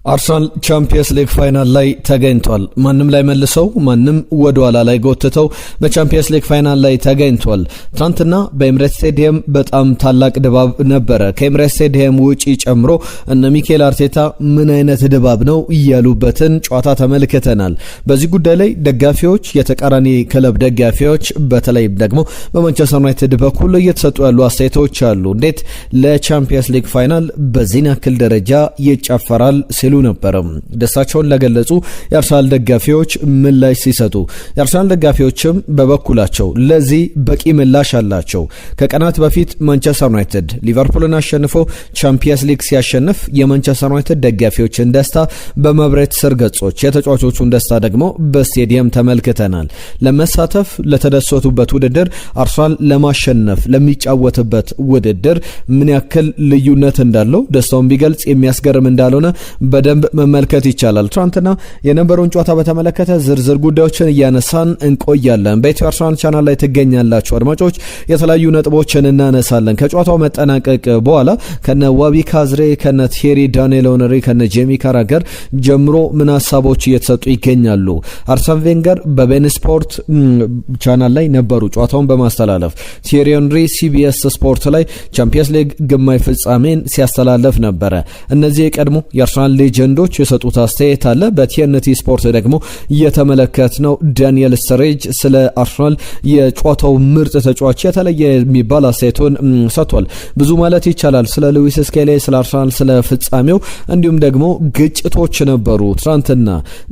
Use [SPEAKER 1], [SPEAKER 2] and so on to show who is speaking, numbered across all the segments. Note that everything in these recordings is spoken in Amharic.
[SPEAKER 1] አርሰናል ቻምፒየንስ ሊግ ፋይናል ላይ ተገኝቷል። ማንም ላይ መልሰው ማንም ወደ ኋላ ላይ ጎትተው በቻምፒየንስ ሊግ ፋይናል ላይ ተገኝቷል። ትናንትና በኤምሬትስ ስቴዲየም በጣም ታላቅ ድባብ ነበረ። ከኤምሬትስ ስቴዲየም ውጪ ጨምሮ እነ ሚኬል አርቴታ ምን አይነት ድባብ ነው እያሉበትን ጨዋታ ተመልክተናል። በዚህ ጉዳይ ላይ ደጋፊዎች፣ የተቃራኒ ክለብ ደጋፊዎች በተለይ ደግሞ በማንቸስተር ዩናይትድ በኩል እየተሰጡ ያሉ አስተያየቶች አሉ። እንዴት ለቻምፒየንስ ሊግ ፋይናል በዚህ ያክል ደረጃ ይጨፈራል ሲሉ ነበር ደስታቸውን ለገለጹ የአርሰናል ደጋፊዎች ምላሽ ሲሰጡ፣ የአርሰናል ደጋፊዎችም በበኩላቸው ለዚህ በቂ ምላሽ አላቸው። ከቀናት በፊት ማንቸስተር ዩናይትድ ሊቨርፑልን አሸንፎ ቻምፒየንስ ሊግ ሲያሸንፍ የማንቸስተር ዩናይትድ ደጋፊዎችን ደስታ በመብረት ስር ገጾች፣ የተጫዋቾቹን ደስታ ደግሞ በስቴዲየም ተመልክተናል። ለመሳተፍ ለተደሰቱበት ውድድር አርሰናል ለማሸነፍ ለሚጫወትበት ውድድር ምን ያክል ልዩነት እንዳለው ደስታውን ቢገልጽ የሚያስገርም እንዳልሆነ በደንብ መመልከት ይቻላል። ትናንትና የነበረውን ጨዋታ በተመለከተ ዝርዝር ጉዳዮችን እያነሳን እንቆያለን። በኢትዮ አርሰናል ቻናል ላይ ትገኛላችሁ አድማጮች። የተለያዩ ነጥቦችን እናነሳለን። ከጨዋታው መጠናቀቅ በኋላ ከነ ዋቢ ካዝሬ፣ ከነ ቲየሪ ዳንኤል ኦነሪ፣ ከነ ጄሚ ካራገር ጀምሮ ምን ሀሳቦች እየተሰጡ ይገኛሉ። አርሰን ቬንገር በቤን ስፖርት ቻናል ላይ ነበሩ ጨዋታውን በማስተላለፍ። ቲየሪ ኦነሪ ሲቢኤስ ስፖርት ላይ ቻምፒየንስ ሊግ ግማሽ ፍጻሜን ሲያስተላለፍ ነበረ። እነዚህ የቀድሞ የአርሰናል ሌጀንዶች የሰጡት አስተያየት አለ። በቲኤንቲ ስፖርት ደግሞ እየተመለከትነው ዳንኤል ስተሬጅ ስለ አርሰናል የጨዋታው ምርጥ ተጫዋች የተለየ የሚባል አስተያየቱን ሰጥቷል። ብዙ ማለት ይቻላል ስለ ሉዊስ ስኬሊ፣ ስለ አርሰናል፣ ስለ ፍጻሜው እንዲሁም ደግሞ ግጭቶች ነበሩ። ትናንትና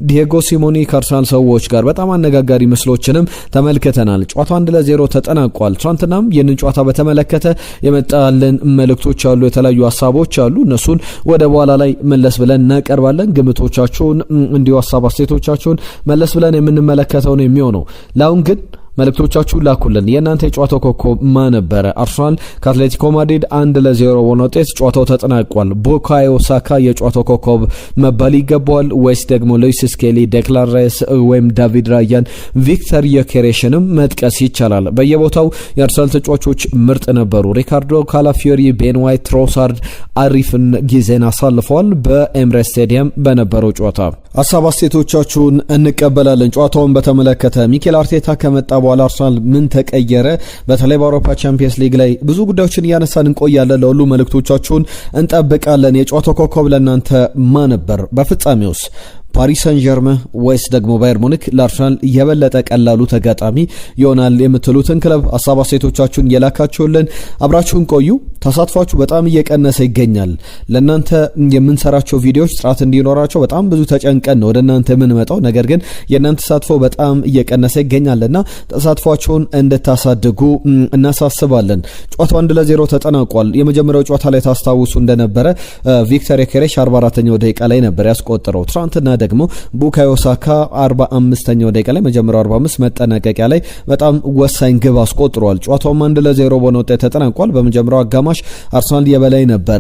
[SPEAKER 1] ዲየጎ ሲሞኒ ከአርሰናል ሰዎች ጋር በጣም አነጋጋሪ ምስሎችንም ተመልክተናል። ጨዋታው 1-0 ተጠናቋል። ትናንትናም ይህንን ጨዋታ በተመለከተ የመጣልን መልእክቶች አሉ፣ የተለያዩ ሀሳቦች አሉ። እነሱን ወደ በኋላ ላይ መለስ ብለን እናቀርባለን። ግምቶቻችሁን እንዲሁ ሀሳብ አስተያየቶቻችሁን መለስ ብለን የምንመለከተው ነው የሚሆነው። ለአሁን ግን መልእክቶቻችሁን ላኩልን። የእናንተ የጨዋታው ኮከብ ማን ነበረ? አርሰናል ከአትሌቲኮ ማድሪድ 1-0 በሆነ ውጤት ጨዋታው ተጠናቋል። ቡካዮ ሳካ የጨዋታው ኮከብ መባል ይገባዋል ወይስ ደግሞ ሉዊስ ስኬሊ፣ ዴክላን ራይስ ወይም ዳቪድ ራያን፣ ቪክተር ዮኬሬሽንም መጥቀስ ይቻላል። በየቦታው የአርሰናል ተጫዋቾች ምርጥ ነበሩ። ሪካርዶ ካላፊዮሪ፣ ቤን ዋይት፣ ትሮሳርድ አሪፍን ጊዜን አሳልፈዋል። በኤምሬትስ ስቴዲየም በነበረው ጨዋታ ሀሳብ አስተያየቶቻችሁን እንቀበላለን። ጨዋታውን በተመለከተ ሚኬል አርቴታ ከመጣ በኋላ አርሰናል ምን ተቀየረ? በተለይ በአውሮፓ ቻምፒየንስ ሊግ ላይ ብዙ ጉዳዮችን እያነሳን እንቆያለን። ለሁሉ መልእክቶቻችሁን እንጠብቃለን። የጨዋታው ኮከብ ለእናንተ ማን ነበር? በፍጻሜውስ ፓሪስ ሰን ዠርመን ወይስ ደግሞ ባየር ሙኒክ ለአርሰናል የበለጠ ቀላሉ ተጋጣሚ ይሆናል የምትሉትን ክለብ ሀሳብ አስተያየቶቻችሁን የላካችሁልን አብራችሁን ቆዩ። ተሳትፏችሁ በጣም እየቀነሰ ይገኛል። ለእናንተ የምንሰራቸው ቪዲዮዎች ጥራት እንዲኖራቸው በጣም ብዙ ተጨንቀን ነው ወደ እናንተ የምንመጣው። ነገር ግን የእናንተ ተሳትፎ በጣም እየቀነሰ ይገኛልና ተሳትፏችሁን እንድታሳድጉ እናሳስባለን። ጨዋታው 1-0 ተጠናቋል። የመጀመሪያው ጨዋታ ላይ ታስታውሱ እንደነበረ ቪክተር ዮኬሬሽ 44ኛው ደቂቃ ላይ ነበር ያስቆጠረው። ትናንትና ደግሞ ቡካዮ ሳካ 45ኛው ደቂቃ ላይ መጀመሪያው 45 መጠናቀቂያ ላይ በጣም ወሳኝ ግብ አስቆጥሯል። ጨዋታውም 1-0 በሆነ ውጤት ተጠናቋል። በመጀመሪያው አጋማሽ አርሰናል የበላይ ነበረ።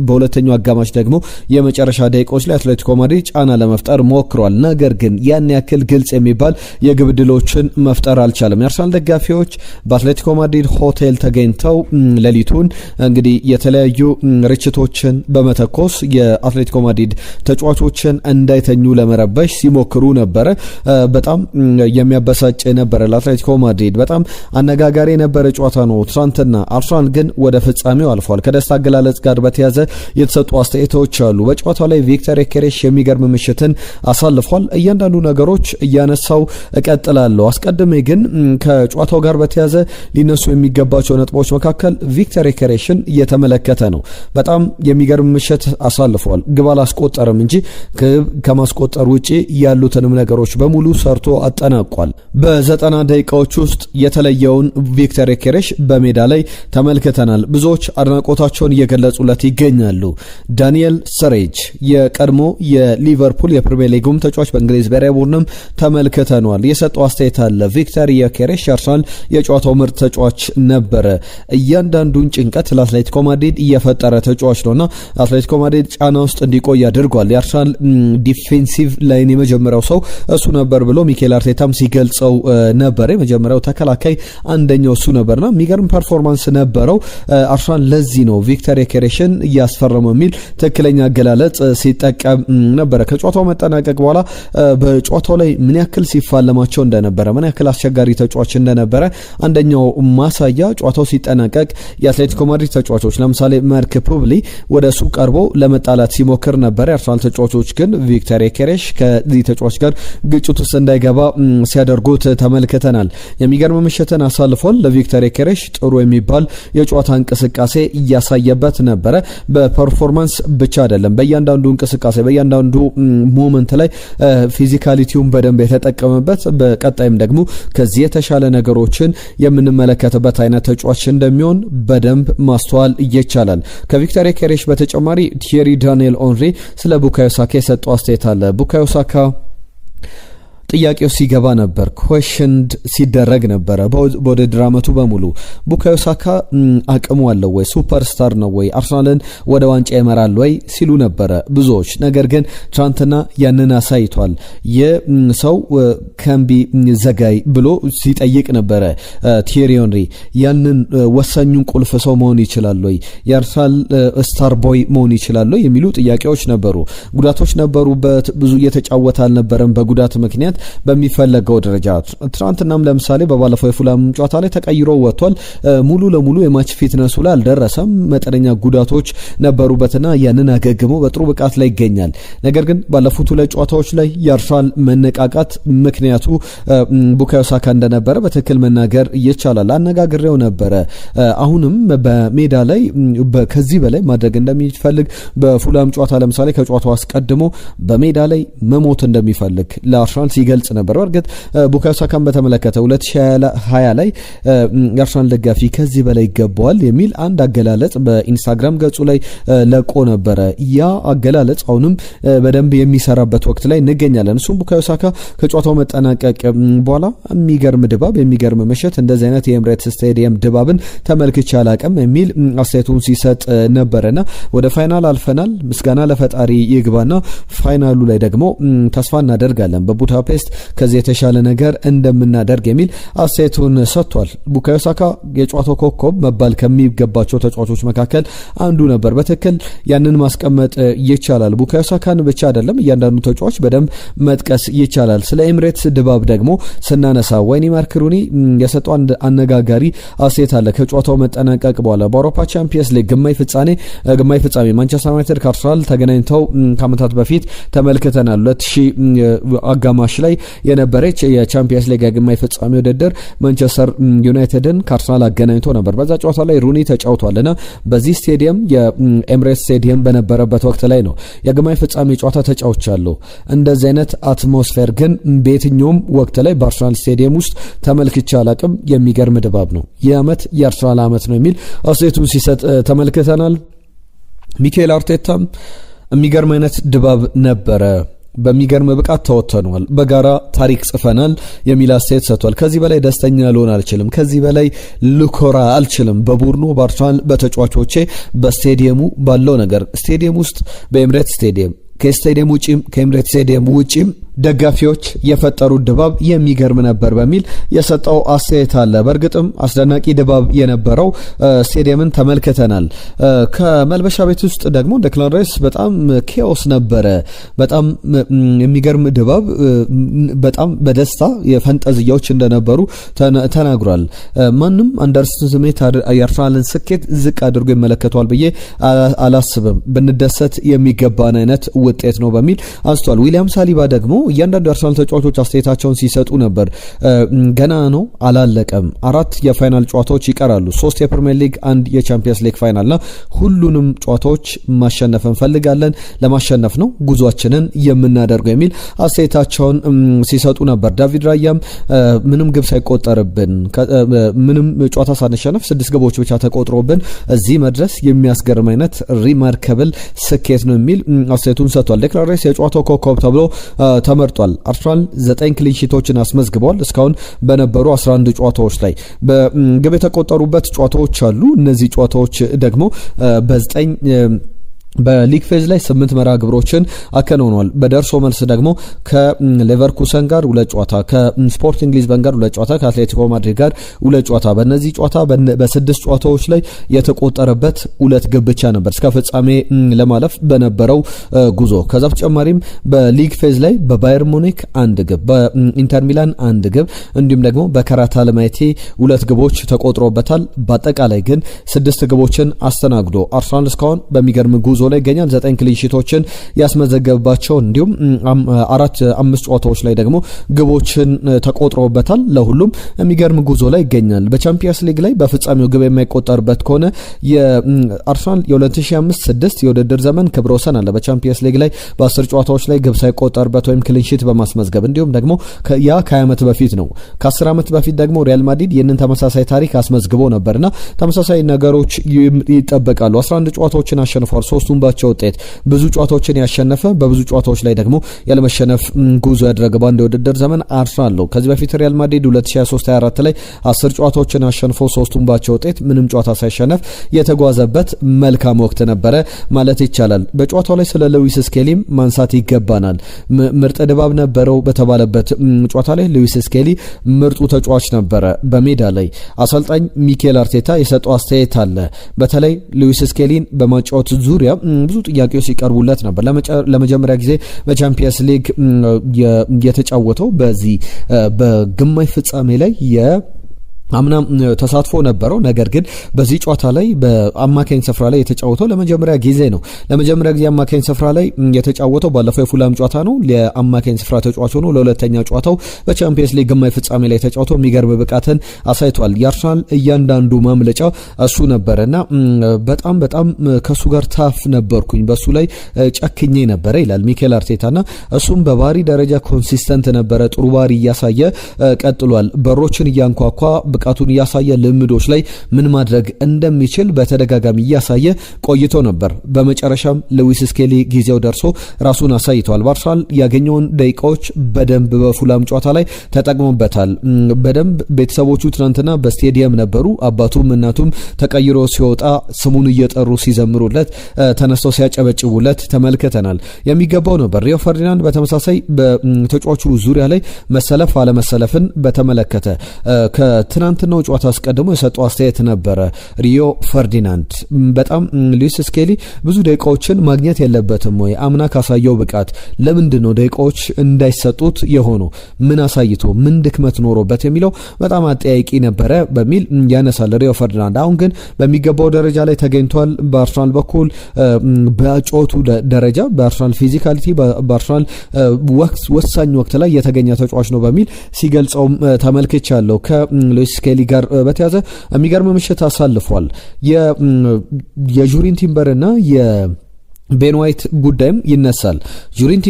[SPEAKER 1] በሁለተኛው አጋማሽ ደግሞ የመጨረሻ ደቂቃዎች ላይ አትሌቲኮ ማድሪድ ጫና ለመፍጠር ሞክሯል። ነገር ግን ያን ያክል ግልጽ የሚባል የግብ ድሎችን መፍጠር አልቻለም። የአርሰናል ደጋፊዎች በአትሌቲኮ ማድሪድ ሆቴል ተገኝተው ሌሊቱን እንግዲህ የተለያዩ ርችቶችን በመተኮስ የአትሌቲኮ ማድሪድ ተጫዋቾችን እንዳይተኙ ለመረበሽ ሲሞክሩ ነበረ። በጣም የሚያበሳጭ ነበረ። ለአትሌቲኮ ማድሪድ በጣም አነጋጋሪ የነበረ ጨዋታ ነው ትናንትና። አርሰናል ግን ወደ ፍጻሜው አልፏል። ከደስታ አገላለጽ ጋር በተያዘ የተሰጡ አስተያየቶች አሉ። በጨዋታው ላይ ቪክተር ዮኬሬሽ የሚገርም ምሽትን አሳልፏል። እያንዳንዱ ነገሮች እያነሳው እቀጥላለሁ። አስቀድሜ ግን ከጨዋታው ጋር በተያዘ ሊነሱ የሚገባቸው ነጥቦች መካከል ቪክተር ዮኬሬሽን እየተመለከተ ነው። በጣም የሚገርም ምሽት አሳልፏል። ግብ አላስቆጠረም እንጂ ከማስቆጠር ውጪ ያሉትንም ነገሮች በሙሉ ሰርቶ አጠናቋል። በ90 ደቂቃዎች ውስጥ የተለየውን ቪክተር ዮኬሬሽ በሜዳ ላይ ተመልክተናል። ብዙዎች አድናቆታቸውን እየገለጹለት ይገኛሉ። ዳንኤል ስተሬጅ የቀድሞ የሊቨርፑል የፕሪሚየር ሊጉም ተጫዋች በእንግሊዝ ብሔራዊ ቡድንም ተመልክተናል። የሰጠው አስተያየት አለ። ቪክተር ዮኬሬሽ አርሰናል የጨዋታው ምርጥ ተጫዋች ነበረ። እያንዳንዱን ጭንቀት ለአትሌቲኮ ማድሪድ እየፈጠረ ተጫዋች ነውና አትሌቲኮ ማድሪድ ጫና ውስጥ እንዲቆይ አድርጓል። የአርሰናል ዲፌንሲቭ ላይን የመጀመሪያው ሰው እሱ ነበር ብሎ ሚኬል አርቴታም ሲገልጸው ነበር። የመጀመሪያው ተከላካይ አንደኛው እሱ ነበርና የሚገርም ፐርፎርማንስ ነበረው አርሰናል። ለዚህ ነው ቪክተር ዮኬሬሽን እያስፈረመው የሚል ትክክለኛ አገላለጽ ሲጠቀም ነበረ። ከጨዋታው መጠናቀቅ በኋላ በጨዋታው ላይ ምን ያክል ሲፋለማቸው እንደነበረ ምን ያክል አስቸጋሪ ተጫዋች እንደነበረ አንደኛው ማሳያ ጨዋታው ሲጠናቀቅ የአትሌቲኮ ማድሪድ ተጫዋቾች ለምሳሌ ማርክ ፑብሊ ወደ እሱ ቀርቦ ለመጣላት ሲሞክር ነበር። የአርሰናል ተጫዋቾች ግን ቪክተር ዮኬሬሽ ከዚህ ተጫዋች ጋር ግጭት ውስጥ እንዳይገባ ሲያደርጉት ተመልክተናል። የሚገርም ምሽትን አሳልፏል። ለቪክተር ዮኬሬሽ ጥሩ የሚባል የጨዋታ እንቅስቃሴ እያሳየበት ነበረ። በፐርፎርማንስ ብቻ አይደለም፣ በእያንዳንዱ እንቅስቃሴ በእያንዳንዱ ሞመንት ላይ ፊዚካሊቲውን በደንብ የተጠቀመበት፣ በቀጣይም ደግሞ ከዚህ የተሻለ ነገሮችን የምንመለከትበት አይነት ተጫዋች እንደሚሆን በደንብ ማስተዋል ይቻላል። ከቪክተር ዮኬሬሽ በተጨማሪ ቲየሪ ዳንኤል ኦንሪ ስለ ቡካዮ ሳካ የሰጠው አስተያየት አለ። ቡካዮ ሳካ ጥያቄው ሲገባ ነበር፣ ኩዌሽንድ ሲደረግ ነበረ በውድድር ዓመቱ በሙሉ። ቡካዮ ሳካ አቅሙ አለው ወይ? ሱፐርስታር ነው ወይ? አርሰናልን ወደ ዋንጫ ይመራል ወይ ሲሉ ነበረ ብዙዎች። ነገር ግን ትናንትና ያንን አሳይቷል። የሰው ከምቢ ዘጋይ ብሎ ሲጠይቅ ነበረ ቲየሪ ሄንሪ። ያንን ወሳኙን ቁልፍ ሰው መሆን ይችላል ወይ? የአርሰናል ስታር ቦይ መሆን ይችላል ወይ የሚሉ ጥያቄዎች ነበሩ። ጉዳቶች ነበሩበት፣ ብዙ እየተጫወተ አልነበረም በጉዳት ምክንያት በሚፈለገው ደረጃ። ትናንትናም ለምሳሌ በባለፈው የፉላም ጨዋታ ላይ ተቀይሮ ወጥቷል። ሙሉ ለሙሉ የማች ፊትነሱ ላይ አልደረሰም። መጠነኛ ጉዳቶች ነበሩበትና ያንን አገግሞ በጥሩ ብቃት ላይ ይገኛል። ነገር ግን ባለፉት ሁለት ጨዋታዎች ላይ የአርሰናል መነቃቃት ምክንያቱ ቡካዮ ሳካ እንደነበረ በትክክል መናገር ይቻላል። አነጋግሬው ነበረ። አሁንም በሜዳ ላይ ከዚህ በላይ ማድረግ እንደሚፈልግ በፉላም ጨዋታ ለምሳሌ ከጨዋታው አስቀድሞ በሜዳ ላይ መሞት እንደሚፈልግ ለአርሰናል ገልጽ ነበር። በእርግጥ ቡካዮ ሳካን በተመለከተ 2020 ላይ የአርሰናል ደጋፊ ከዚህ በላይ ይገባዋል የሚል አንድ አገላለጽ በኢንስታግራም ገጹ ላይ ለቆ ነበረ። ያ አገላለጽ አሁንም በደንብ የሚሰራበት ወቅት ላይ እንገኛለን። እሱም ቡካዮ ሳካ ከጨዋታው መጠናቀቅ በኋላ የሚገርም ድባብ፣ የሚገርም ምሽት፣ እንደዚህ አይነት የኤምሬትስ ስታዲየም ድባብን ተመልክቼ አላቅም የሚል አስተያየቱን ሲሰጥ ነበረና ወደ ፋይናል አልፈናል፣ ምስጋና ለፈጣሪ ይግባና ፋይናሉ ላይ ደግሞ ተስፋ እናደርጋለን በቡዳፔስት ከዚህ የተሻለ ነገር እንደምናደርግ የሚል አስተያየቱን ሰጥቷል። ቡካዮ ሳካ የጨዋታው ኮከብ መባል ከሚገባቸው ተጫዋቾች መካከል አንዱ ነበር። በትክክል ያንን ማስቀመጥ ይቻላል። ቡካዮ ሳካን ብቻ አይደለም፣ እያንዳንዱ ተጫዋች በደንብ መጥቀስ ይቻላል። ስለ ኤምሬትስ ድባብ ደግሞ ስናነሳ ወይኒ ማርክ ሩኒ የሰጠው አንድ አነጋጋሪ አስተያየት አለ። ከጨዋታው መጠናቀቅ በኋላ በአውሮፓ ቻምፒየንስ ሊግ ግማሽ ፍጻሜ ማንቸስተር ዩናይትድ ከአርሰናል ተገናኝተው ከዓመታት በፊት ተመልክተናል። 2000 አጋማሽ ላይ የነበረች የቻምፒየንስ ሊግ ግማሽ ፍጻሜ ውድድር ማንቸስተር ዩናይትድን ከአርሰናል አገናኝቶ ነበር። በዛ ጨዋታ ላይ ሩኒ ተጫውቷልና በዚህ ስቴዲየም የኤምሬትስ ስቴዲየም በነበረበት ወቅት ላይ ነው የግማሽ ፍጻሜ ጨዋታ ተጫውቻለሁ። እንደዚህ አይነት አትሞስፌር ግን በየትኛውም ወቅት ላይ በአርሰናል ስቴዲየም ውስጥ ተመልክቼ አላቅም። የሚገርም ድባብ ነው። የዓመት የአርሰናል ዓመት ነው የሚል አስተያየቱን ሲሰጥ ተመልክተናል። ሚኬል አርቴታም የሚገርም አይነት ድባብ ነበረ፣ በሚገርም ብቃት ተወጥተናል፣ በጋራ ታሪክ ጽፈናል የሚል አስተያየት ሰጥቷል። ከዚህ በላይ ደስተኛ ልሆን አልችልም፣ ከዚህ በላይ ልኮራ አልችልም በቡድኑ፣ በአርሰናል፣ በተጫዋቾቼ፣ በስቴዲየሙ ባለው ነገር። ስቴዲየም ውስጥ በኤምሬትስ ስቴዲየም ከስቴዲየም ውጪም ከኤምሬትስ ስቴዲየም ውጪም ደጋፊዎች የፈጠሩት ድባብ የሚገርም ነበር በሚል የሰጠው አስተያየት አለ። በእርግጥም አስደናቂ ድባብ የነበረው ስቴዲየምን ተመልክተናል። ከመልበሻ ቤት ውስጥ ደግሞ ዴክላን ራይስ በጣም ኬኦስ ነበረ፣ በጣም የሚገርም ድባብ፣ በጣም በደስታ የፈንጠዝያዎች እንደነበሩ ተናግሯል። ማንም አንደርስቲሜት የአርሰናልን ስኬት ዝቅ አድርጎ ይመለከቷል ብዬ አላስብም፣ ብንደሰት የሚገባን አይነት ውጤት ነው በሚል አንስቷል። ዊሊያም ሳሊባ ደግሞ እያንዳንዱ የአርሰናል ተጫዋቾች አስተያየታቸውን ሲሰጡ ነበር። ገና ነው፣ አላለቀም፣ 4 የፋይናል ጨዋታዎች ይቀራሉ፣ 3 የፕሪሚየር ሊግ፣ 1 የቻምፒየንስ ሊግ ፋይናልና ሁሉንም ጨዋታዎች ማሸነፍ እንፈልጋለን፣ ለማሸነፍ ነው ጉዟችንን የምናደርገው የሚል አስተያየታቸውን ሲሰጡ ነበር። ዳቪድ ራያም ምንም ግብ ሳይቆጠርብን ምንም ጨዋታ ሳንሸነፍ 6 ግቦች ብቻ ተቆጥሮብን እዚህ መድረስ የሚያስገርም አይነት ሪማርከብል ስኬት ነው የሚል አስተያየቱን ሰጥቷል። ዴክላን ራይስ የጨዋታው ኮከብ ተብሎ ተመርጧል። አርሰናል 9 ክሊን ሺቶችን አስመዝግበዋል እስካሁን በነበሩ 11 ጨዋታዎች ላይ። በግብ የተቆጠሩበት ጨዋታዎች አሉ። እነዚህ ጨዋታዎች ደግሞ በ9 በሊግ ፌዝ ላይ 8 መርሃ ግብሮችን አከናውኗል። በደርሶ መልስ ደግሞ ከሌቨርኩሰን ጋር 2 ጨዋታ፣ ከስፖርቲንግ ሊዝበን ጋር 2 ጨዋታ፣ ከአትሌቲኮ ማድሪድ ጋር 2 ጨዋታ። በእነዚህ ጨዋታ በ6 ጨዋታዎች ላይ የተቆጠረበት 2 ግብ ብቻ ነበር እስከ ፍጻሜ ለማለፍ በነበረው ጉዞ። ከዛ በተጨማሪም በሊግ ፌዝ ላይ በባየር ሙኒክ 1 ግብ፣ በኢንተር ሚላን 1 ግብ እንዲሁም ደግሞ በካራታልማይቲ 2 ግቦች ተቆጥሮበታል። በአጠቃላይ ግን 6 ግቦችን አስተናግዶ አርሰናል እስካሁን በሚገርም ጉዞ ላይ ይገኛል። 9 ክሊንሺቶችን ያስመዘገበባቸው እንዲሁም 4-5 ጨዋታዎች ላይ ደግሞ ግቦችን ተቆጥሮበታል። ለሁሉም የሚገርም ጉዞ ላይ ይገኛል። በቻምፒየንስ ሊግ ላይ በፍጻሜው ግብ የማይቆጠርበት ከሆነ የአርሰናል የ2005-6 የውድድር ዘመን ክብረ ወሰን አለ። በቻምፒየንስ ሊግ ላይ በ10 ጨዋታዎች ላይ ግብ ሳይቆጠርበት ወይም ክሊንሺት በማስመዝገብ እንዲሁም ደግሞ ያ ከ20 ዓመት በፊት ነው። ከ10 ዓመት በፊት ደግሞ ሪያል ማድሪድ ይህንን ተመሳሳይ ታሪክ አስመዝግቦ ነበርና ተመሳሳይ ነገሮች ይጠበቃሉ። 11 ጨዋታዎችን አሸንፏል። 3ቱን ባቸው ውጤት ብዙ ጨዋታዎችን ያሸነፈ በብዙ ጨዋታዎች ላይ ደግሞ ያለመሸነፍ ጉዞ ያደረገ በአንድ የውድድር ዘመን አርሰናል ነው። ከዚህ በፊት ሪያል ማድሪድ 2023-24 ላይ 10 ጨዋታዎችን አሸንፎ 3ቱን ባቸው ውጤት ምንም ጨዋታ ሳይሸነፍ የተጓዘበት መልካም ወቅት ነበረ ማለት ይቻላል። በጨዋታው ላይ ስለ ሉዊስ ስኬሊም ማንሳት ይገባናል። ምርጥ ድባብ ነበረው በተባለበት ጨዋታ ላይ ሉዊስ ስኬሊ ምርጡ ተጫዋች ነበረ። በሜዳ ላይ አሰልጣኝ ሚኬል አርቴታ የሰጠው አስተያየት አለ። በተለይ ሉዊስ ስኬሊን በማጫወት ዙሪያ ብዙ ጥያቄዎች ሲቀርቡለት ነበር። ለመጀመሪያ ጊዜ በቻምፒየንስ ሊግ የተጫወተው በዚህ በግማሽ ፍጻሜ ላይ አምና ተሳትፎ ነበረው። ነገር ግን በዚህ ጨዋታ ላይ በአማካኝ ስፍራ ላይ የተጫወተው ለመጀመሪያ ጊዜ ነው። ለመጀመሪያ ጊዜ አማካኝ ስፍራ ላይ የተጫወተው ባለፈው የፉላም ጨዋታ ነው። ለአማካኝ ስፍራ ተጫዋች ሆኖ ለሁለተኛ ጨዋታው በቻምፒየንስ ሊግ ግማሽ ፍጻሜ ላይ ተጫውተው የሚገርም ብቃትን አሳይቷል። የአርሰናል እያንዳንዱ ማምለጫ እሱ ነበረና በጣም ከሱ ጋር ታፍ ነበርኩኝ፣ በሱ ላይ ጨክኜ ነበረ ይላል ሚኬል አርቴታና እሱም በባሪ ደረጃ ኮንሲስተንት ነበረ። ጥሩ ባሪ እያሳየ ቀጥሏል። በሮችን እያንኳኳ ብቃቱን እያሳየ ልምዶች ላይ ምን ማድረግ እንደሚችል በተደጋጋሚ እያሳየ ቆይቶ ነበር። በመጨረሻም ሉዊስ ስኬሊ ጊዜው ደርሶ ራሱን አሳይቷል። በአርሰናል ያገኘውን ደቂቃዎች በደንብ በፉላም ጨዋታ ላይ ተጠቅሞበታል። በደንብ ቤተሰቦቹ ትናንትና በስቴዲየም ነበሩ። አባቱም እናቱም ተቀይሮ ሲወጣ ስሙን እየጠሩ ሲዘምሩለት፣ ተነስተው ሲያጨበጭቡለት ተመልክተናል። የሚገባው ነበር። ሪዮ ፈርዲናንድ በተመሳሳይ በተጫዋቹ ዙሪያ ላይ መሰለፍ አለመሰለፍን በተመለከተ ከትናንትናው ጨዋታ አስቀድሞ የሰጠው አስተያየት ነበረ። ሪዮ ፈርዲናንድ በጣም ሉዊስ ስኬሊ ብዙ ደቂቃዎችን ማግኘት የለበትም ወይ? አምና ካሳየው ብቃት ለምንድን ነው ደቂቃዎች እንዳይሰጡት የሆኑ? ምን አሳይቶ ምን ድክመት ኖሮበት የሚለው በጣም አጠያቂ ነበረ በሚል ያነሳል ሪዮ ፈርዲናንድ። አሁን ግን በሚገባው ደረጃ ላይ ተገኝቷል። በአርሰናል በኩል በጨዋቱ ደረጃ በአርሰናል ፊዚካሊቲ በአርሰናል ወሳኝ ወቅት ላይ የተገኘ ተጫዋች ነው በሚል ሲገልጸውም ተመልክቻለሁ። ከሉዊስ ስኬሊ ጋር በተያዘ የሚገርም ምሽት አሳልፏል። የጁሪን ቲምበር እና የቤን ዋይት ጉዳይም ይነሳል። ጁሪን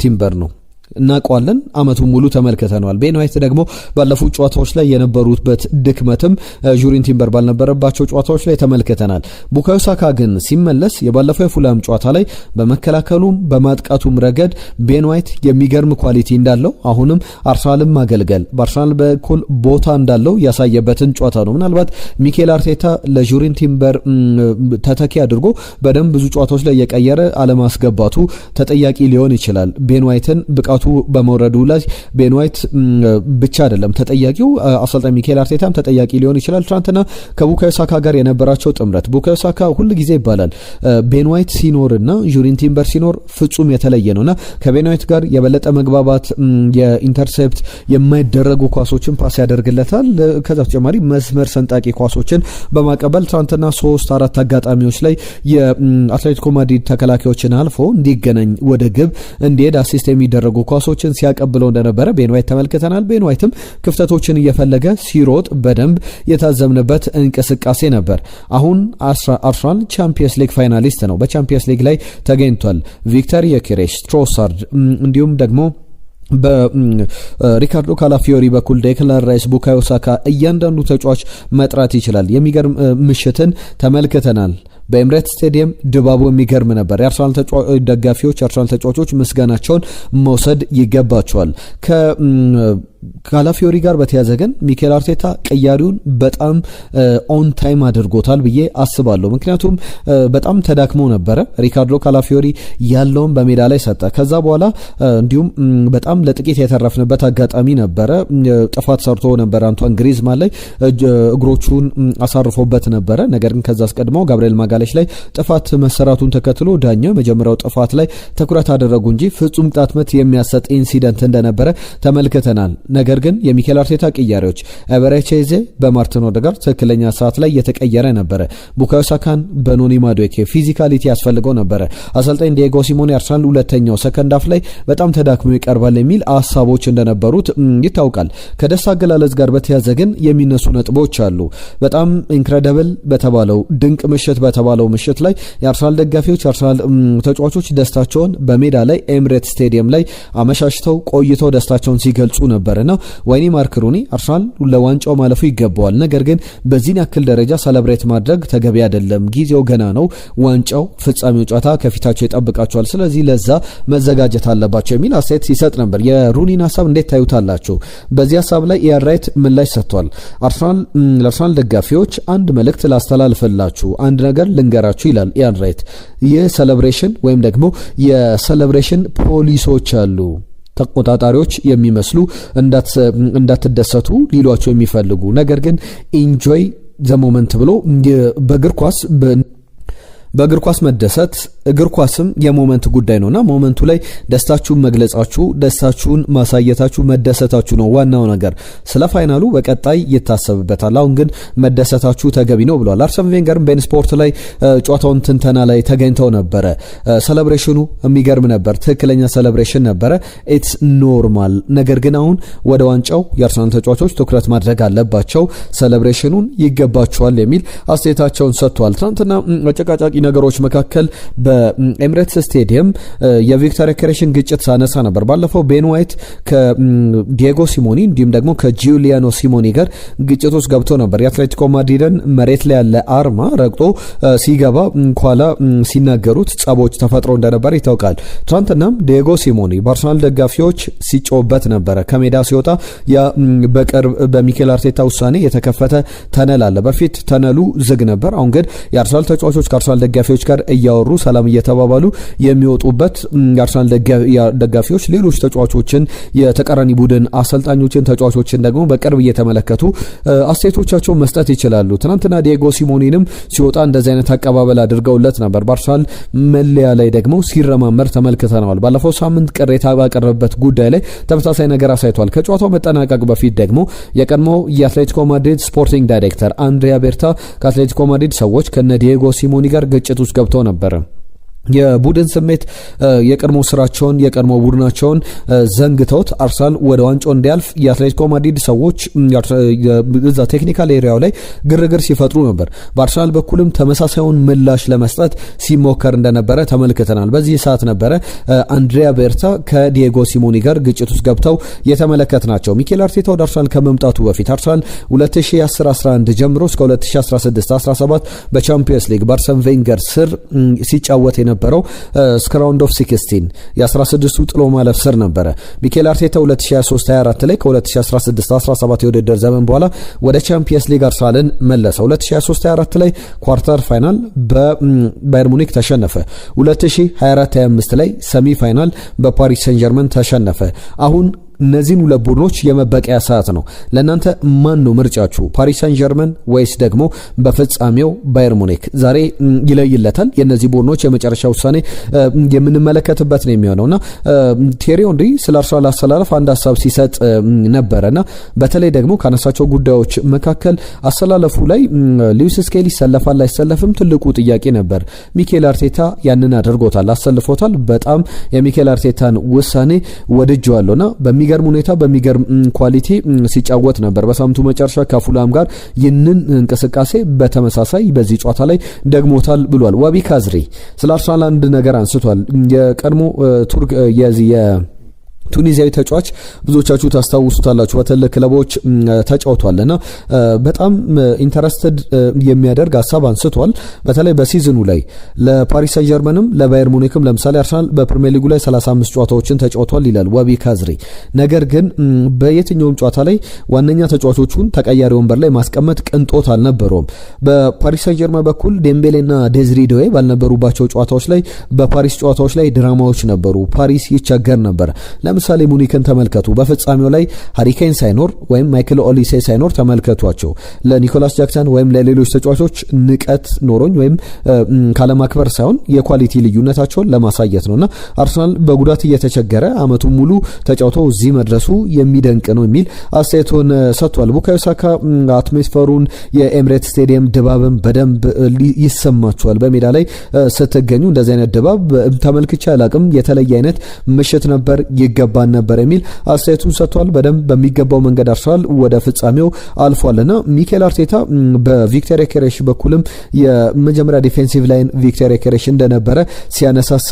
[SPEAKER 1] ቲምበር ነው እናውቀዋለን። አመቱን ሙሉ ተመልክተነዋል። ቤን ዋይት ደግሞ ባለፉት ጨዋታዎች ላይ የነበሩበት ድክመትም ጁሪን ቲምበር ባልነበረባቸው ጨዋታዎች ላይ ተመልክተናል። ቡካዮ ሳካ ግን ሲመለስ የባለፈው የፉላም ጨዋታ ላይ በመከላከሉም በማጥቃቱም ረገድ ቤን ዋይት የሚገርም ኳሊቲ እንዳለው አሁንም አርሰናልን ማገልገል በአርሰናል በኩል ቦታ እንዳለው ያሳየበትን ጨዋታ ነው። ምናልባት ሚኬል አርቴታ ለጁሪን ቲምበር ተተኪ አድርጎ በደንብ ብዙ ጨዋታዎች ላይ የቀየረ አለማስገባቱ ተጠያቂ ሊሆን ይችላል። ቤን ዋይትን ብቃቱ በመውረዱ ላይ ቤን ዋይት ብቻ አይደለም ተጠያቂው፣ አሰልጣኝ ሚኬል አርቴታም ተጠያቂ ሊሆን ይችላል። ትናንትና ከቡካዮ ሳካ ጋር የነበራቸው ጥምረት ቡካዮ ሳካ ሁሉ ጊዜ ይባላል ቤን ዋይት ሲኖርና ጁሪን ቲምበር ሲኖር ፍጹም የተለየ ነውና ከቤን ዋይት ጋር የበለጠ መግባባት፣ የኢንተርሴፕት የማይደረጉ ኳሶችን ፓስ ያደርግለታል። ከዛ በተጨማሪ መስመር ሰንጣቂ ኳሶችን በማቀበል ትናንትና 3-4 አጋጣሚዎች ላይ የአትሌቲኮ ማድሪድ ተከላካዮችን አልፎ እንዲገናኝ ወደ ግብ እንዲሄድ አሲስት የሚደረጉ ኳሶችን ሲያቀብለው እንደነበረ ቤን ዋይት ተመልክተናል። ቤን ዋይትም ክፍተቶችን እየፈለገ ሲሮጥ በደንብ የታዘብንበት እንቅስቃሴ ነበር። አሁን አርሰናል ቻምፒየንስ ሊግ ፋይናሊስት ነው። በቻምፒየንስ ሊግ ላይ ተገኝቷል። ቪክተር ዮኬሬሽ፣ ትሮሳርድ እንዲሁም ደግሞ በሪካርዶ ካላፊዮሪ በኩል ዴክላን ራይስ፣ ቡካዮ ሳካ እያንዳንዱ ተጫዋች መጥራት ይችላል። የሚገርም ምሽትን ተመልክተናል። በኤምሬት ስቴዲየም ድባቡ የሚገርም ነበር። የአርሰናል ደጋፊዎች፣ የአርሰናል ተጫዋቾች ምስጋናቸውን መውሰድ ይገባቸዋል። ከካላፊዮሪ ጋር በተያዘ ግን ሚኬል አርቴታ ቅያሪውን በጣም ኦን ታይም አድርጎታል ብዬ አስባለሁ። ምክንያቱም በጣም ተዳክሞ ነበረ። ሪካርዶ ካላፊዮሪ ያለውን በሜዳ ላይ ሰጠ። ከዛ በኋላ እንዲሁም በጣም ለጥቂት የተረፍንበት አጋጣሚ ነበረ። ጥፋት ሰርቶ ነበረ አንቷን ግሪዝማን ላይ እግሮቹን አሳርፎበት ነበረ። ነገር ግን ከዛ አስቀድሞ ጋብሪኤል ማጋሌሽ ላይ ጥፋት መሰራቱን ተከትሎ ዳኛ መጀመሪያው ጥፋት ላይ ትኩረት አደረጉ እንጂ ፍጹም ቅጣት ምት የሚያሰጥ ኢንሲደንት እንደነበረ ተመልክተናል። ነገር ግን የሚኬል አርቴታ ቅያሬዎች ኤቨሬቼዜ በማርቲን ኦዴጋርድ ትክክለኛ ሰዓት ላይ የተቀየረ ነበረ። ቡካዮ ሳካን በኖኒ ማዱዌኬ ፊዚካሊቲ ያስፈልገው ነበረ። አሰልጣኝ ዲየጎ ሲሞኔ አርሰናል ሁለተኛው ሰከንድ ሃፍ ላይ በጣም ተዳክሞ ይቀርባል የሚል ሀሳቦች እንደነበሩት ይታወቃል። ከደስታ አገላለጽ ጋር በተያዘ ግን የሚነሱ ነጥቦች አሉ። በጣም ኢንክሬዲብል በተባለው ድንቅ ምሽት በተባለው ምሽት ላይ የአርሰናል ደጋፊዎች፣ የአርሰናል ተጫዋቾች ደስታቸውን በሜዳ ላይ ኤምሬት ስቴዲየም ላይ አመሻሽተው ቆይተው ደስታቸውን ሲገልጹ ነበር እና ወይኒ ማርክ ሩኒ አርሰናል ለዋንጫው ማለፉ ይገባዋል፣ ነገር ግን በዚህን ያክል ደረጃ ሰለብሬት ማድረግ ተገቢ አይደለም፣ ጊዜው ገና ነው፣ ዋንጫው ፍጻሜው ጨዋታ ከፊታቸው ይጠብቃቸዋል፣ ስለዚህ ለዛ መዘጋጀት አለባቸው የሚል አስተያየት ሲሰጥ ነበር። የሩኒን ሀሳብ እንዴት ታዩታላችሁ? በዚህ ሀሳብ ላይ ኢያን ራይት ምላሽ ሰጥቷል። ለአርሰናል ደጋፊዎች አንድ መልእክት ላስተላልፍላችሁ፣ አንድ ነገር ልንገራችሁ ይላል ኢያን ራይት። ይህ ሴሌብሬሽን ወይም ደግሞ የሴሌብሬሽን ፖሊሶች አሉ፣ ተቆጣጣሪዎች የሚመስሉ እንዳትደሰቱ ሊሏቸው የሚፈልጉ ነገር ግን ኢንጆይ ዘ ሞመንት ብሎ በእግር ኳስ መደሰት እግር ኳስም የሞመንት ጉዳይ ነውና ሞመንቱ ላይ ደስታችሁን መግለጻችሁ፣ ደስታችሁን ማሳየታችሁ፣ መደሰታችሁ ነው ዋናው ነገር። ስለ ፋይናሉ በቀጣይ ይታሰብበታል። አሁን ግን መደሰታችሁ ተገቢ ነው ብሏል። አርሰን ቬንገርም በኤን ስፖርት ላይ ጨዋታውን ትንተና ላይ ተገኝተው ነበረ። ሴሌብሬሽኑ የሚገርም ነበር፣ ትክክለኛ ሴሌብሬሽን ነበረ። ኢትስ ኖርማል። ነገር ግን አሁን ወደ ዋንጫው የአርሰናል ተጫዋቾች ትኩረት ማድረግ አለባቸው፣ ሴሌብሬሽኑን ይገባቸዋል የሚል አስተያየታቸውን ሰጥቷል። ትናንትና አጨቃጫቂ ነገሮች መካከል በኤምሬትስ ስቴዲየም የቪክቶር ዮኬሬሽን ግጭት ሳነሳ ነበር። ባለፈው ቤን ዋይት ከዲየጎ ሲሞኒ እንዲሁም ደግሞ ከጂዩሊያኖ ሲሞኒ ጋር ግጭት ውስጥ ገብቶ ነበር። የአትሌቲኮ ማድሪድን መሬት ላይ ያለ አርማ ረግጦ ሲገባ ኋላ ሲናገሩት ጸቦች ተፈጥሮ እንደነበር ይታወቃል። ትናንትናም ዲየጎ ሲሞኒ በአርሰናል ደጋፊዎች ሲጮበት ነበረ። ከሜዳ ሲወጣ በቅርብ በሚኬል አርቴታ ውሳኔ የተከፈተ ተነል አለ። በፊት ተነሉ ዝግ ነበር። አሁን ግን የአርሰናል ተጫዋቾች ከአርሰናል ደጋፊዎች ጋር እያወሩ ሰላም እየተባባሉ የሚወጡበት የአርሰናል ደጋፊዎች ሌሎች ተጫዋቾችን፣ የተቃራኒ ቡድን አሰልጣኞችን፣ ተጫዋቾችን ደግሞ በቅርብ እየተመለከቱ አስተያየቶቻቸውን መስጠት ይችላሉ። ትናንትና ዲየጎ ሲሞኒንም ሲወጣ እንደዚህ አይነት አቀባበል አድርገውለት ነበር። በአርሰናል መለያ ላይ ደግሞ ሲረማመር ተመልክተናል። ባለፈው ሳምንት ቅሬታ ባቀረበበት ጉዳይ ላይ ተመሳሳይ ነገር አሳይቷል። ከጨዋታው መጠናቀቅ በፊት ደግሞ የቀድሞ የአትሌቲኮ ማድሪድ ስፖርቲንግ ዳይሬክተር አንድሪያ ቤርታ ከአትሌቲኮ ማድሪድ ሰዎች ከነ ዲየጎ ሲሞኒ ጋር ግጭት ውስጥ ገብተው ነበረ። የቡድን ስሜት የቀድሞ ስራቸውን የቀድሞ ቡድናቸውን ዘንግተውት አርሰናል ወደ ዋንጫው እንዲያልፍ የአትሌቲኮ ማድሪድ ሰዎች እዛ ቴክኒካል ኤሪያው ላይ ግርግር ሲፈጥሩ ነበር። በአርሰናል በኩልም ተመሳሳዩን ምላሽ ለመስጠት ሲሞከር እንደነበረ ተመልክተናል። በዚህ ሰዓት ነበረ አንድሪያ ቤርታ ከዲየጎ ሲሞኒ ጋር ግጭት ውስጥ ገብተው የተመለከትናቸው። ሚኬል አርቴታ ወደ አርሰናል ከመምጣቱ በፊት አርሰናል 2010-11 ጀምሮ እስከ 2016-17 በቻምፒየንስ ሊግ በአርሰን ቬንገር ስር ሲጫወት ነበረው እስከ ራውንድ ኦፍ 16 የ16ቱ ጥሎ ማለፍ ስር ነበረ። ሚኬል አርቴታ 2023-24 ላይ ከ2016-17 የውድድር ዘመን በኋላ ወደ ቻምፒየንስ ሊግ አርሰናልን መለሰ። 2023-24 ላይ ኳርተር ፋይናል በባየር ሙኒክ ተሸነፈ። 2024-25 ላይ ሰሚ ፋይናል በፓሪስ ሴን ጀርመን ተሸነፈ። አሁን እነዚህን ሁለት ቡድኖች የመበቀያ ሰዓት ነው። ለእናንተ ማን ነው ምርጫችሁ? ፓሪስ ሳን ጀርመን ወይስ ደግሞ በፍጻሜው ባየር ሙኒክ? ዛሬ ይለይለታል። የእነዚህ ቡድኖች የመጨረሻ ውሳኔ የምንመለከትበት ነው የሚሆነውና ቴሪ ሄንሪ ስለ አርሰናል አሰላለፍ አንድ ሀሳብ ሲሰጥ ነበረና በተለይ ደግሞ ካነሳቸው ጉዳዮች መካከል አሰላለፉ ላይ ሉዊስ ስኬሊ ይሰለፋል አይሰለፍም ትልቁ ጥያቄ ነበር። ሚኬል አርቴታ ያንን አድርጎታል፣ አሰልፎታል። በጣም የሚኬል አርቴታን ውሳኔ ወድጄዋለሁና በሚገርም ሁኔታ በሚገርም ኳሊቲ ሲጫወት ነበር። በሳምንቱ መጨረሻ ከፉላም ጋር ይህንን እንቅስቃሴ በተመሳሳይ በዚህ ጨዋታ ላይ ደግሞታል ብሏል። ዋቢ ካዝሪ ስለ አርሰናል አንድ ነገር አንስቷል። የቀድሞ ቱርክ ቱኒዚያዊ ተጫዋች ብዙዎቻችሁ ታስታውሱታላችሁ በተለይ ክለቦች ተጫውቷልና በጣም ኢንተረስትድ የሚያደርግ ሐሳብ አንስቷል። በተለይ በሲዝኑ ላይ ለፓሪስ ሰን ጀርመንም ለባየር ሙኒክም ለምሳሌ አርሰናል በፕሪሚየር ሊጉ ላይ 35 ጨዋታዎችን ተጫውቷል ይላል ዋቢ ካዝሪ። ነገር ግን በየትኛውም ጨዋታ ላይ ዋነኛ ተጫዋቾቹን ተቀያሪ ወንበር ላይ ማስቀመጥ ቅንጦት አልነበረውም። በፓሪስ ሰን ጀርመን በኩል ዴምቤሌና ዴዝሪ ዶዌ ባልነበሩባቸው ጨዋታዎች ላይ በፓሪስ ጨዋታዎች ላይ ድራማዎች ነበሩ። ፓሪስ ይቸገር ነበር። ለምሳሌ ሙኒክን ተመልከቱ። በፍጻሜው ላይ ሃሪኬን ሳይኖር ወይም ማይክል ኦሊሴ ሳይኖር ተመልከቷቸው። ለኒኮላስ ጃክሰን ወይም ለሌሎች ተጫዋቾች ንቀት ኖሮኝ ወይም ካለማክበር ሳይሆን የኳሊቲ ልዩነታቸውን ለማሳየት ነውና አርሰናል በጉዳት እየተቸገረ አመቱን ሙሉ ተጫውተው እዚህ መድረሱ የሚደንቅ ነው የሚል አስተያየቱን ሰጥቷል። ቡካዮ ሳካ አትሞስፌሩን የኤምሬት ስቴዲየም ድባብን በደንብ ይሰማቸዋል። በሜዳ ላይ ስትገኙ እንደዚህ አይነት ድባብ ተመልክቼ አላቅም። የተለየ አይነት ምሽት ነበር ይገባን ነበር የሚል አስተያየቱን ሰጥቷል። በደንብ በሚገባው መንገድ አርሰናል ወደ ፍጻሜው አልፏልና ሚኬል አርቴታ በቪክተር ዮኬሬሽ በኩልም የመጀመሪያ ዲፌንሲቭ ላይን ቪክተር ዮኬሬሽ እንደነበረ ሲያነሳሳ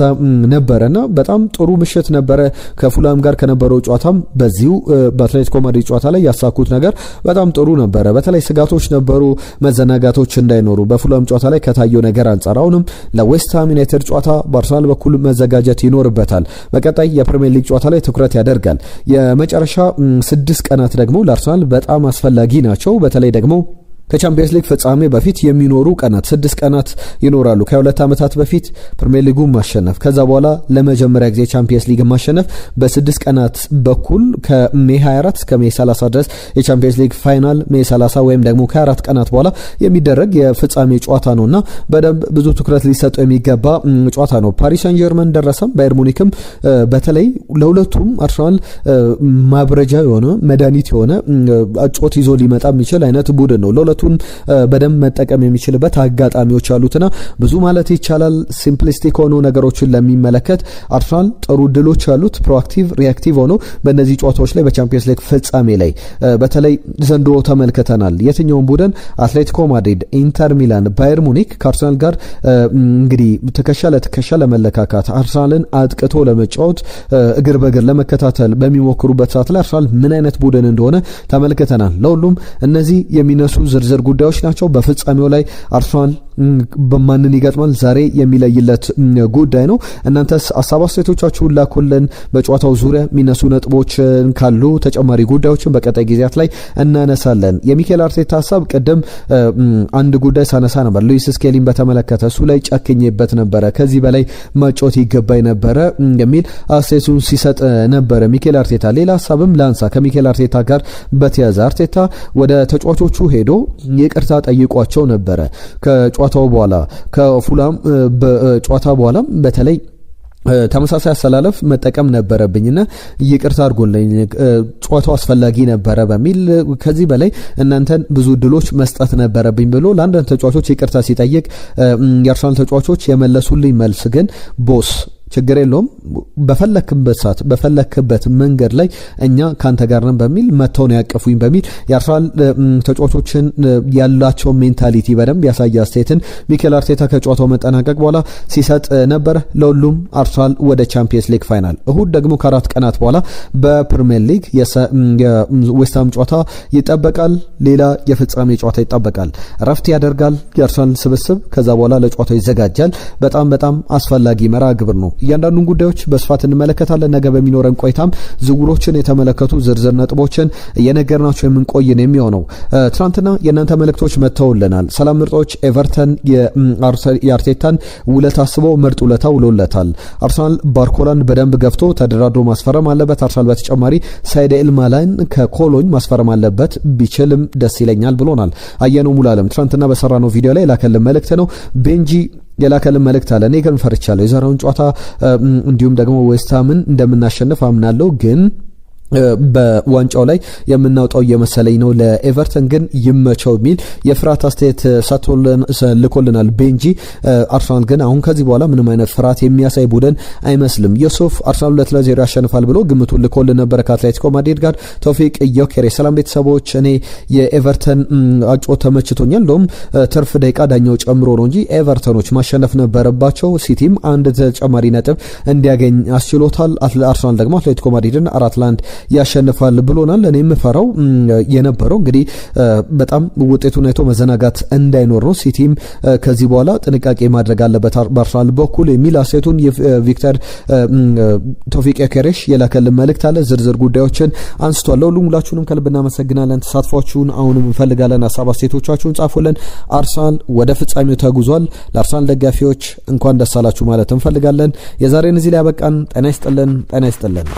[SPEAKER 1] ነበረና በጣም ጥሩ ምሽት ነበረ። ከፉላም ጋር ከነበረው ጨዋታም በዚሁ በአትሌቲኮ ማድሪድ ጨዋታ ላይ ያሳኩት ነገር በጣም ጥሩ ነበረ። በተለይ ስጋቶች ነበሩ መዘናጋቶች እንዳይኖሩ በፉላም ጨዋታ ላይ ከታየው ነገር አንጻር አሁንም ለዌስትሃም ዩናይትድ ጨዋታ በአርሰናል በኩል መዘጋጀት ይኖርበታል። በቀጣይ የፕሪሚየር ሊግ ጨዋታ ላይ ትኩረት ያደርጋል። የመጨረሻ 6 ቀናት ደግሞ ለአርሰናል በጣም አስፈላጊ ናቸው። በተለይ ደግሞ ከቻምፒየንስ ሊግ ፍጻሜ በፊት የሚኖሩ ቀናት 6 ቀናት ይኖራሉ። ከ2 ዓመታት በፊት ፕሪሚየር ሊጉን ማሸነፍ፣ ከዛ በኋላ ለመጀመሪያ ጊዜ ቻምፒየንስ ሊግ ማሸነፍ በ6 ቀናት በኩል ከሜይ 24 እስከ ሜይ 30 ድረስ የቻምፒየንስ ሊግ ፋይናል ሜይ 30 ወይም ደግሞ ከ4 ቀናት በኋላ የሚደረግ የፍጻሜ ጨዋታ ነውና በደንብ ብዙ ትኩረት ሊሰጠው የሚገባ ጨዋታ ነው። ፓሪስ ሰን ጀርመን ደረሰም ባየር ሙኒክም በተለይ ለሁለቱም አርሰናል ማብረጃ የሆነ መድኃኒት የሆነ ጨዋታ ይዞ ሊመጣ የሚችል አይነት ቡድን ነው። ለሁለቱም በደንብ መጠቀም የሚችልበት አጋጣሚዎች አሉትና ብዙ ማለት ይቻላል። ሲምፕሊስቲክ ሆኖ ነገሮችን ለሚመለከት አርሰናል ጥሩ ድሎች አሉት። ፕሮአክቲቭ ሪአክቲቭ ሆኖ በእነዚህ ጨዋታዎች ላይ በቻምፒየንስ ሊግ ፍጻሜ ላይ በተለይ ዘንድሮ ተመልክተናል። የትኛውም ቡድን አትሌቲኮ ማድሪድ፣ ኢንተር ሚላን፣ ባየር ሙኒክ ከአርሰናል ጋር እንግዲህ ትከሻ ለትከሻ ለመለካካት አርሰናልን አጥቅቶ ለመጫወት እግር በእግር ለመከታተል በሚሞክሩበት ሰዓት ላይ አርሰናል ምን አይነት ቡድን እንደሆነ ተመልክተናል። ለሁሉም እነዚህ የሚነሱ ዝርዝር ጉዳዮች ናቸው። በፍጻሜው ላይ አርሰናል በማንን ይገጥማል ዛሬ የሚለይለት ጉዳይ ነው። እናንተስ ሐሳብ አስተያየቶቻችሁን ላኩልን። በጨዋታው ዙሪያ የሚነሱ ነጥቦችን ካሉ ተጨማሪ ጉዳዮችን በቀጣይ ጊዜያት ላይ እናነሳለን። የሚኬል አርቴታ ሐሳብ ቅድም አንድ ጉዳይ ሳነሳ ነበር፣ ሉዊስ ስኬሊን በተመለከተ እሱ ላይ ጨክኜበት ነበረ፣ ከዚህ በላይ መጫወት ይገባኝ ነበረ የሚል አስተያየቱን ሲሰጥ ነበረ ሚኬል አርቴታ። ሌላ ሐሳብም ላንሳ ከሚኬል አርቴታ ጋር በተያያዘ አርቴታ ወደ ተጫዋቾቹ ሄዶ ይቅርታ ጠይቋቸው ነበረ ከጨዋታው በኋላ ከፉላም በጨዋታ በኋላም በተለይ ተመሳሳይ አሰላለፍ መጠቀም ነበረብኝና ይቅርታ አድርጎልኝ ጨዋታው አስፈላጊ ነበረ በሚል ከዚህ በላይ እናንተን ብዙ ድሎች መስጠት ነበረብኝ ብሎ ለአንዳንድ ተጫዋቾች ይቅርታ ሲጠይቅ የአርሰናል ተጫዋቾች የመለሱልኝ መልስ ግን ቦስ ችግር የለውም በፈለክበት ሰዓት በፈለክበት መንገድ ላይ እኛ ካንተ ጋር ነን በሚል መተው ነው ያቀፉኝ በሚል የአርሰናል ተጫዋቾችን ያላቸው ሜንታሊቲ በደንብ ያሳየ አስተያየትን ሚኬል አርቴታ ከጨዋታው መጠናቀቅ በኋላ ሲሰጥ ነበር። ለሁሉም አርሰናል ወደ ቻምፒየንስ ሊግ ፋይናል እሁድ ደግሞ ከ4 ቀናት በኋላ በፕሪሚየር ሊግ የዌስትሃም ጨዋታ ይጠበቃል። ሌላ የፍጻሜ ጨዋታ ይጠበቃል። ረፍት ያደርጋል የአርሰናል ስብስብ። ከዛ በኋላ ለጨዋታው ይዘጋጃል። በጣም አስፈላጊ መርሃ ግብር ነው። እያንዳንዱን ጉዳዮች በስፋት እንመለከታለን። ነገ በሚኖረን ቆይታም ዝውውሮችን የተመለከቱ ዝርዝር ነጥቦችን እየነገርናቸው የምንቆይ ነው የሚሆነው። ትናንትና የእናንተ መልእክቶች መጥተውልናል። ሰላም ምርጦች፣ ኤቨርተን የአርቴታን ውለታ አስበው ምርጥ ውለታ ውሎለታል። አርሰናል ባርኮላን በደንብ ገፍቶ ተደራድሮ ማስፈረም አለበት። አርሰናል በተጨማሪ ሳይድ ኤልማላን ከኮሎኝ ማስፈረም አለበት፣ ቢችልም ደስ ይለኛል ብሎናል። አየነው ሙሉዓለም ትናንትና በሰራነው ቪዲዮ ላይ ላከልን መልእክት ነው። ቤንጂ የላከልን መልእክት አለ። እኔ ግን ፈርቻለሁ። የዛሬውን ጨዋታ እንዲሁም ደግሞ ዌስትሃምን እንደምናሸንፍ አምናለሁ ግን በዋንጫው ላይ የምናውጣው እየመሰለኝ ነው፣ ለኤቨርተን ግን ይመቸው የሚል የፍርሃት አስተያየት ልኮልናል ቤንጂ። አርሰናል ግን አሁን ከዚህ በኋላ ምንም አይነት ፍርሃት የሚያሳይ ቡድን አይመስልም። ዮሱፍ አርሰናል 2-0 ያሸንፋል ብሎ ግምቱን ልኮልን ነበር ከአትሌቲኮ ማድሪድ ጋር። ቶፊቅ ዮኬሬ ሰላም ቤተሰቦች፣ እኔ የኤቨርተን አጮት ተመችቶኛል፣ እንደውም ትርፍ ደቂቃ ዳኛው ጨምሮ ነው እንጂ ኤቨርተኖች ማሸነፍ ነበረባቸው። ሲቲም አንድ ተጨማሪ ነጥብ እንዲያገኝ አስችሎታል። አርሰናል ደግሞ አትሌቲኮ ማድሪድን 4-1 ያሸንፋል ብሎናል። እኔ የምፈራው የነበረው እንግዲህ በጣም ውጤቱን አይቶ መዘናጋት እንዳይኖር ነው። ሲቲም ከዚህ በኋላ ጥንቃቄ ማድረግ አለበት በአርሰናል በኩል የሚል አስተያየቱን ቪክተር ቶፊቅ ዮኬሬሽ የላከልን መልእክት አለ። ዝርዝር ጉዳዮችን አንስቷል። ሁላችሁንም ከልብ እናመሰግናለን። ተሳትፏችሁን አሁንም እንፈልጋለን። ሀሳብ አስተያየቶቻችሁን ጻፉልን። አርሰናል ወደ ፍጻሜው ተጉዟል። ለአርሰናል ደጋፊዎች እንኳን ደስ አላችሁ ማለት እንፈልጋለን። የዛሬን እዚህ ላይ ያበቃን። ጤና ይስጥልን።